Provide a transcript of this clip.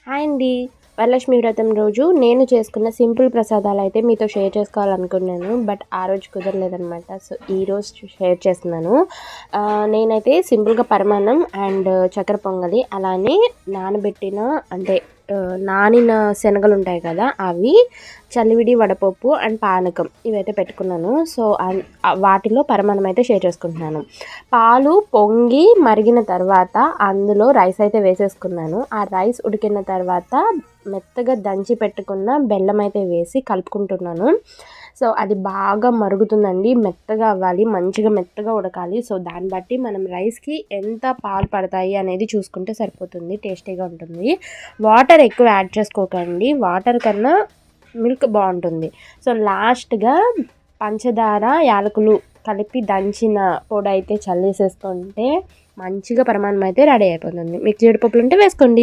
Hi అండి. వరలక్ష్మి వ్రతం రోజు నేను చేసుకున్న సింపుల్ ప్రసాదాలు అయితే మీతో షేర్ చేసుకోవాలనుకున్నాను. బట్ ఆ రోజు కుదరలేదనమాట. సో ఈరోజు షేర్ చేస్తున్నాను. నేనైతే సింపుల్గా పరమాన్నం అండ్ చక్కెర పొంగలి, అలానే నానబెట్టిన అంటే నానిన శనగలు ఉంటాయి కదా, అవి, చలివిడి, వడపప్పు అండ్ పానకం ఇవైతే పెట్టుకున్నాను. సో వాటిలో పరమాన్నం అయితే షేర్ చేసుకుంటున్నాను. పాలు పొంగి మరిగిన తర్వాత అందులో రైస్ అయితే వేసేసుకున్నాను. ఆ రైస్ ఉడికిన తర్వాత మెత్తగా దంచి పెట్టుకున్న బెల్లం అయితే వేసి కలుపుకుంటున్నాను. సో అది బాగా మరుగుతుందండి, మెత్తగా అవ్వాలి, మంచిగా మెత్తగా ఉడకాలి. సో దాన్ని బట్టి మనం రైస్కి ఎంత పాలు పడతాయి అనేది చూసుకుంటే సరిపోతుంది, టేస్టీగా ఉంటుంది. వాటర్ ఎక్కువ యాడ్ చేసుకోకండి, వాటర్ కన్నా మిల్క్ బాగుంటుంది. సో లాస్ట్గా పంచదార, యాలకులు కలిపి దంచిన పొడి అయితే చల్లేసేసుకుంటే మంచిగా పరమాన్నం అయితే రెడీ అయిపోతుంది. మీకు జీడిపప్పులు ఉంటే వేసుకోండి.